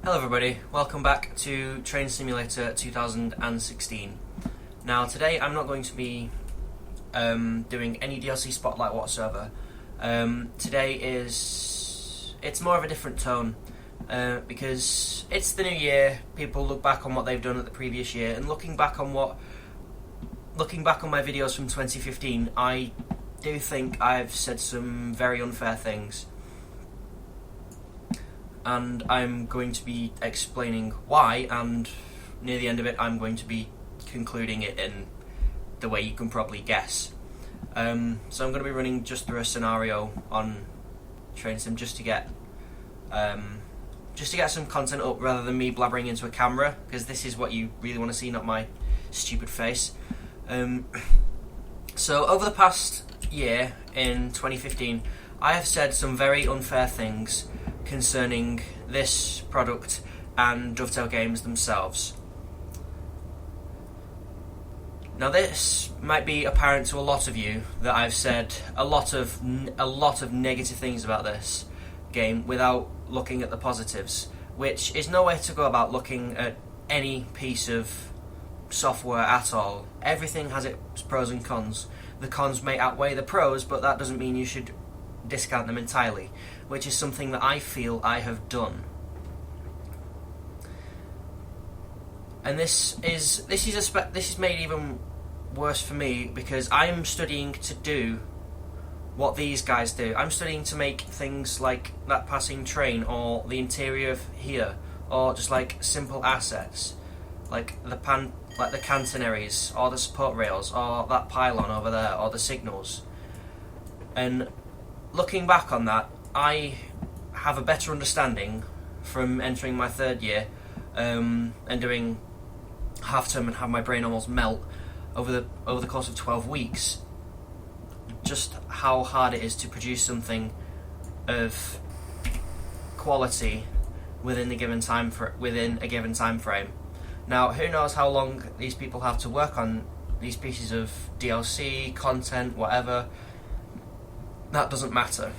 Hello everybody, welcome back to Train Simulator 2016. Now today I'm not going to be doing any DLC Spotlight whatsoever. It's more of a different tone because it's the new year, people look back on what they've done at the previous year, and looking back on my videos from 2015, I do think I've said some very unfair things. And I'm going to be explaining why, and near the end of it I'm going to be concluding it in the way you can probably guess. So I'm going to be running just through a scenario on Train Sim just to get some content up rather than me blabbering into a camera, because this is what you really want to see, not my stupid face. So over the past year, in 2015, I have said some very unfair things concerning this product and Dovetail Games themselves. Now this might be apparent to a lot of you that I've said a lot of negative things about this game without looking at the positives, which is no way to go about looking at any piece of software at all. Everything has its pros and cons. The cons may outweigh the pros, but that doesn't mean you should discount them entirely, which is something that I feel I have done. And this is made even worse for me because I'm studying to do what these guys do. I'm studying to make things like that passing train, or the interior of here, or just like simple assets, like the catenaries, or the support rails, or that pylon over there, or the signals. And looking back on that, I have a better understanding from entering my third year and doing half term and have my brain almost melt over the course of 12 weeks, just how hard it is to produce something of quality within a given time frame. Now, who knows how long these people have to work on these pieces of DLC content, whatever. That doesn't matter.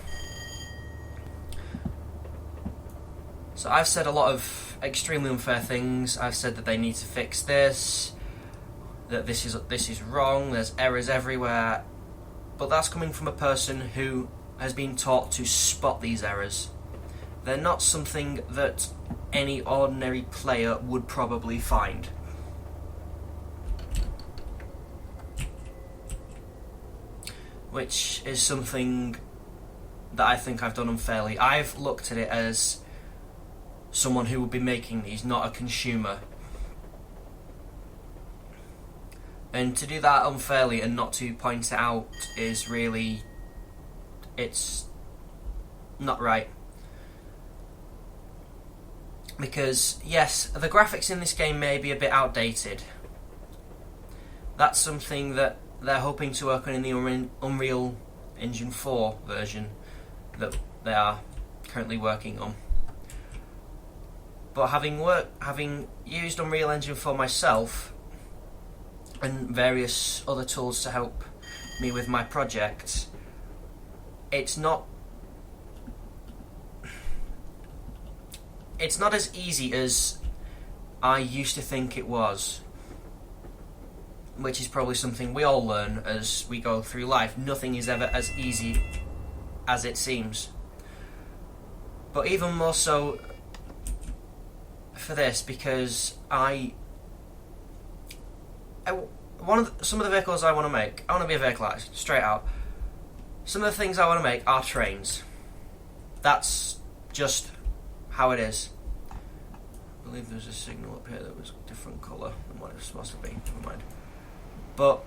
So I've said a lot of extremely unfair things. I've said that they need to fix this, that this is wrong, there's errors everywhere. But that's coming from a person who has been taught to spot these errors. They're not something that any ordinary player would probably find. Which is something that I think I've done unfairly. I've looked at it as someone who would be making these, not a consumer. And to do that unfairly and not to point it out is really, it's not right. Because yes, the graphics in this game may be a bit outdated. That's something that they're hoping to work on in the Unreal Engine 4 version that they are currently working on. But having used Unreal Engine 4 myself and various other tools to help me with my projects, it's not as easy as I used to think it was. Which is probably something we all learn as we go through life. Nothing is ever as easy as it seems. But even more so for this, because some of the vehicles I want to make, I want to be a vehicle artist, straight out. Some of the things I want to make are trains. That's just how it is. I believe there's a signal up here that was a different colour than what it was supposed to be. Never mind. But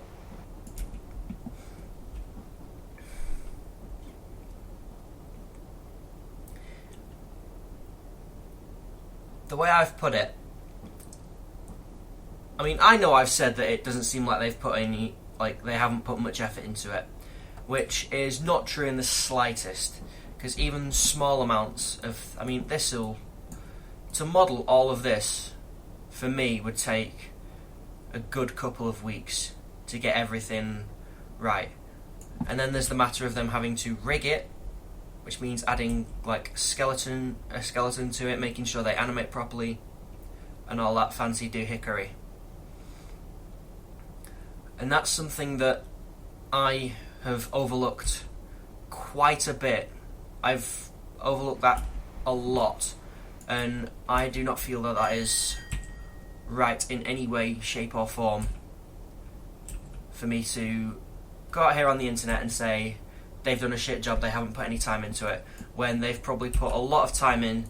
the way I've put it, I mean, I know I've said that it doesn't seem like they haven't put much effort into it, which is not true in the slightest, because even small amounts of, to model all of this, for me, would take a good couple of weeks to get everything right. And then there's the matter of them having to rig it which means adding like a skeleton to it, making sure they animate properly, and all that fancy doohickery. And that's something that I have overlooked quite a bit. I've overlooked that a lot, and I do not feel that that is right in any way, shape or form for me to go out here on the internet and say they've done a shit job, they haven't put any time into it, when they've probably put a lot of time in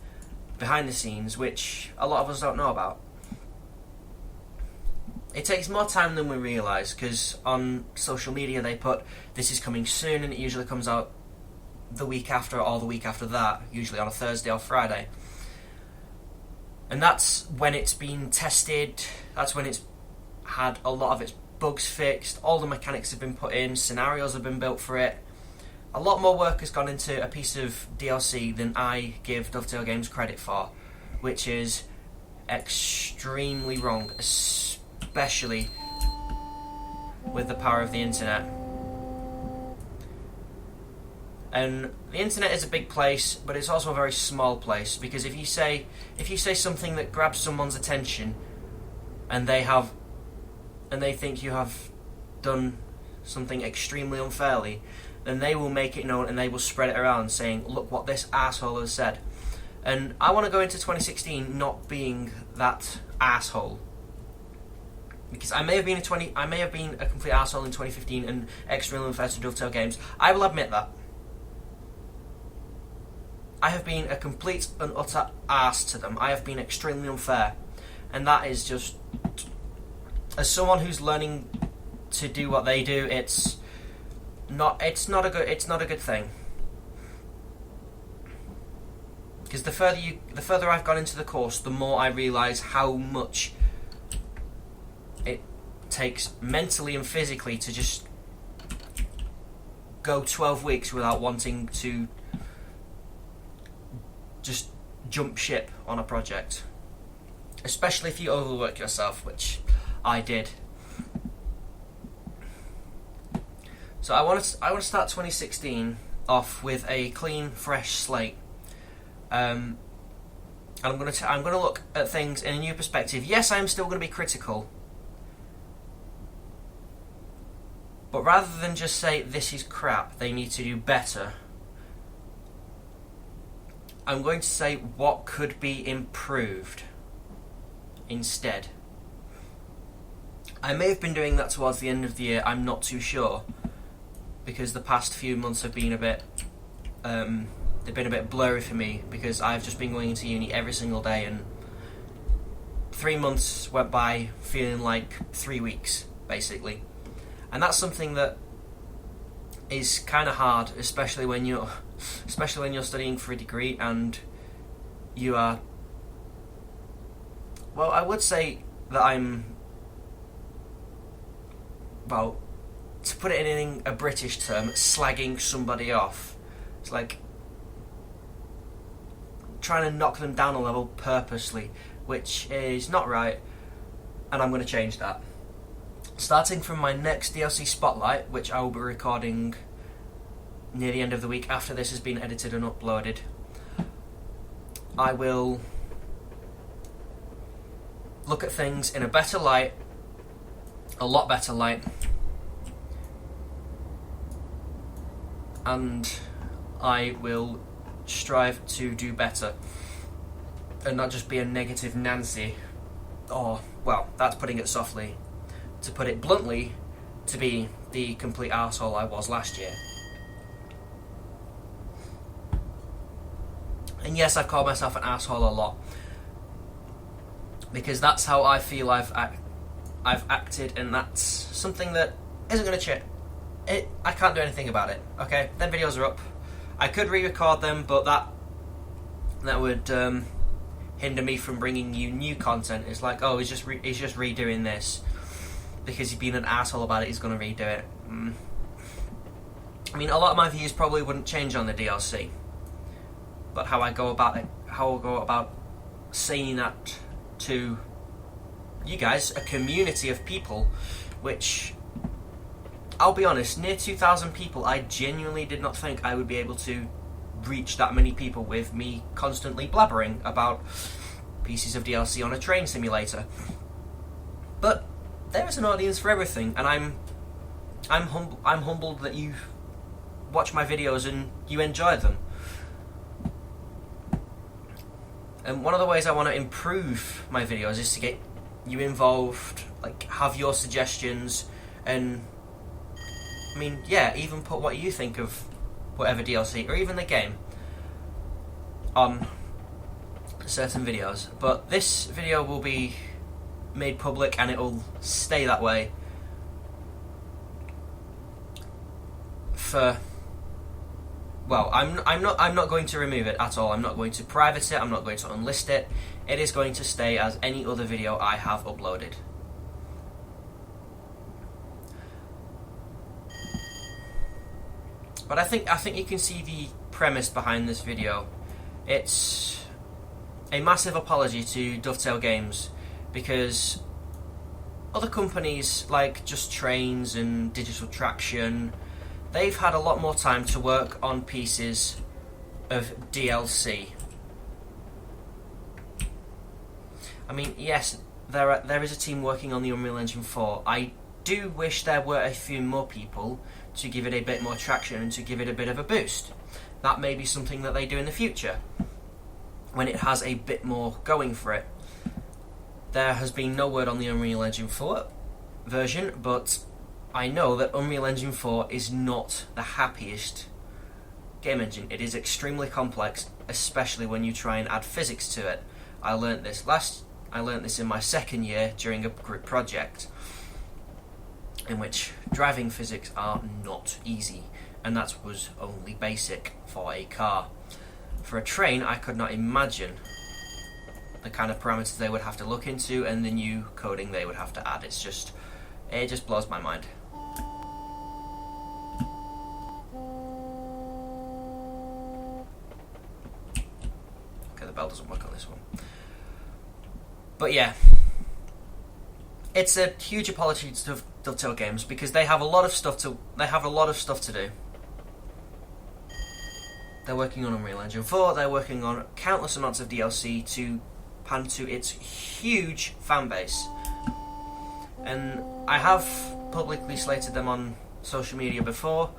behind the scenes, which a lot of us don't know about. It takes more time than we realise, because on social media they put this is coming soon, and it usually comes out the week after or the week after that, usually on a Thursday or Friday. And that's when it's been tested, that's when it's had a lot of its bugs fixed, all the mechanics have been put in, scenarios have been built for it. A lot more work has gone into a piece of DLC than I give Dovetail Games credit for, which is extremely wrong, especially with the power of the internet. And the internet is a big place, but it's also a very small place, because if you say something that grabs someone's attention and they think you have done something extremely unfairly, then they will make it known and they will spread it around saying, look what this asshole has said. And I want to go into 2016 not being that asshole, because I may have been a complete asshole in 2015 and extremely unfair to Dovetail Games. I will admit that. I have been a complete and utter arse to them. I have been extremely unfair, and that is just, as someone who's learning to do what they do, it's not a good thing. Because the further I've gone into the course, the more I realise how much it takes mentally and physically to just go 12 weeks without wanting to just jump ship on a project, especially if you overwork yourself, which I did. So I want to start 2016 off with a clean, fresh slate. And I'm going to look at things in a new perspective. Yes, I am still going to be critical, but rather than just say this is crap, they need to do better, I'm going to say what could be improved instead. I may have been doing that towards the end of the year, I'm not too sure, because the past few months have been a bit they've been a bit blurry for me, because I've just been going into uni every single day, and 3 months went by feeling like 3 weeks, basically. And that's something that is kind of hard, especially when you're studying for a degree and you are, well, I would say that I'm, well, to put it in a British term, slagging somebody off. It's like trying to knock them down a level purposely, which is not right, and I'm going to change that. Starting from my next DLC Spotlight, which I will be recording near the end of the week after this has been edited and uploaded, I will look at things in a better light, a lot better light, and I will strive to do better and not just be a negative Nancy, or, well, that's putting it softly. To put it bluntly, to be the complete arsehole I was last year. And yes, I've called myself an arsehole a lot, because that's how I feel I've acted, and that's something that isn't going to change. I can't do anything about it. Okay, them videos are up. I could re-record them, but that would hinder me from bringing you new content. It's like, oh, he's just redoing this because he's been an asshole about it. He's going to redo it. I mean, a lot of my views probably wouldn't change on the DLC, but how I go about saying that to you guys, a community of people, which, I'll be honest, near 2,000 people, I genuinely did not think I would be able to reach that many people with me constantly blabbering about pieces of DLC on a train simulator. But there is an audience for everything, and I'm humbled that you watch my videos and you enjoy them. And one of the ways I want to improve my videos is to get you involved, like have your suggestions, and I mean, yeah, even put what you think of whatever DLC or even the game on certain videos. But this video will be made public and it will stay that way for, well, I'm not going to remove it at all. I'm not going to private it. I'm not going to unlist it. It is going to stay as any other video I have uploaded. But I think you can see the premise behind this video. It's a massive apology to Dovetail Games, because other companies like Just Trains and Digital Traction, they've had a lot more time to work on pieces of DLC. I mean, yes, there is a team working on the Unreal Engine 4. I do wish there were a few more people to give it a bit more traction and to give it a bit of a boost. That may be something that they do in the future, when it has a bit more going for it. There has been no word on the Unreal Engine 4 version, but I know that Unreal Engine 4 is not the happiest game engine. It is extremely complex, especially when you try and add physics to it. I learnt this in my second year during a group project, in which driving physics are not easy, and that was only basic for a car. For a train, I could not imagine the kind of parameters they would have to look into and the new coding they would have to add. It just blows my mind. Okay, the bell doesn't work on this one. But yeah, it's a huge apology to Dovetail Games, because they have a lot of stuff to do. They're working on Unreal Engine 4. They're working on countless amounts of DLC to pan to its huge fan base. And I have publicly slated them on social media before,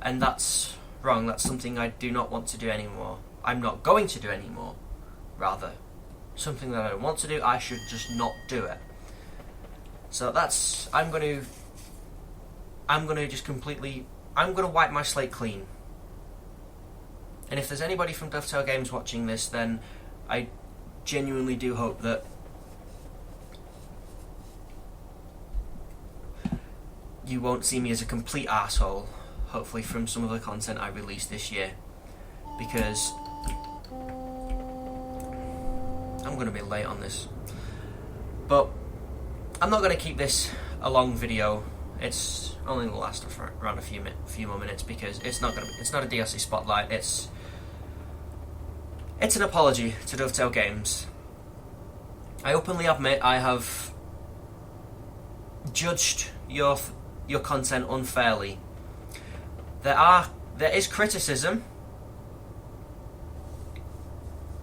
and that's wrong. That's something I do not want to do anymore. I'm not going to do anymore. Rather, something that I don't want to do, I should just not do it. So that's, I'm gonna wipe my slate clean. And if there's anybody from Dovetail Games watching this, then I genuinely do hope that you won't see me as a complete asshole, hopefully from some of the content I released this year, because I'm going to be late on this. But I'm not going to keep this a long video. It's only going to last for around a few more minutes, because it's not a DLC spotlight. It's an apology to Dovetail Games. I openly admit I have judged your content unfairly. There is criticism.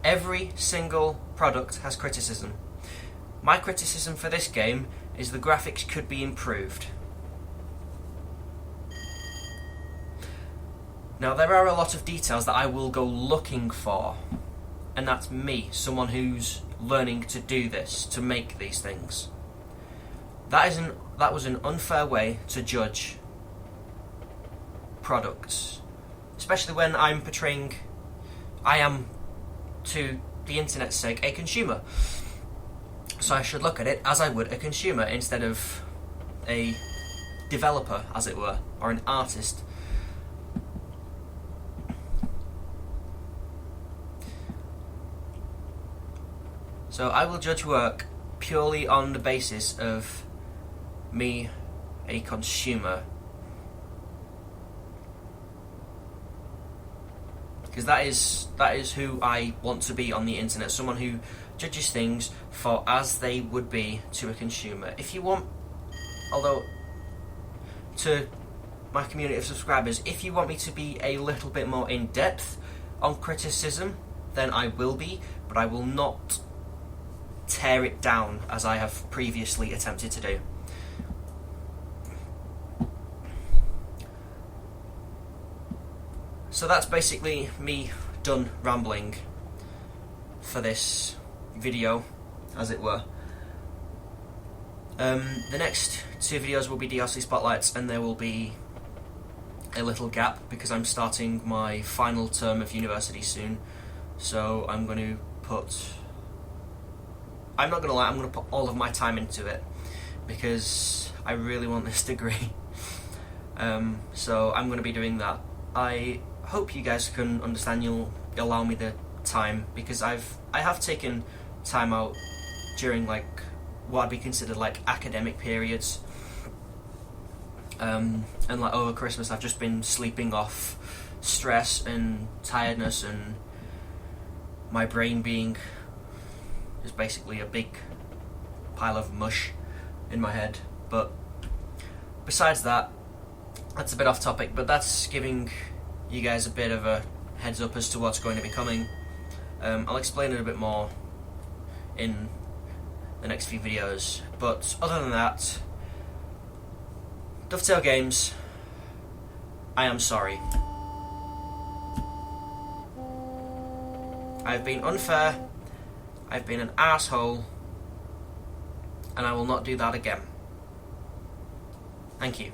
Every single product has criticism. My criticism for this game is the graphics could be improved. Now, there are a lot of details that I will go looking for, and that's me, someone who's learning to do this, to make these things. That was an unfair way to judge products, especially when I am, to the internet's sake, a consumer. So I should look at it as I would a consumer, instead of a developer, as it were, or an artist. So I will judge work purely on the basis of me, a consumer. Because that is who I want to be on the internet, someone who judges things for as they would be to a consumer. If you want, although, to my community of subscribers, if you want me to be a little bit more in depth, on criticism, then I will be, but I will not tear it down as I have previously attempted to do. So that's basically me done rambling for this video, as it were. The next 2 videos will be DLC Spotlights, and there will be a little gap because I'm starting my final term of university soon. So I'm not going to lie, I'm going to put all of my time into it because I really want this degree. So I'm going to be doing that. I hope you guys can understand, you'll allow me the time, because I have taken time out during like what would be considered like academic periods, and like over Christmas I've just been sleeping off stress and tiredness, and my brain being is basically a big pile of mush in my head. But besides that, that's a bit off topic, but that's giving you guys a bit of a heads up as to what's going to be coming. I'll explain it a bit more in the next few videos, but other than that, Dovetail Games, I am sorry. I've been unfair, I've been an asshole, and I will not do that again. Thank you.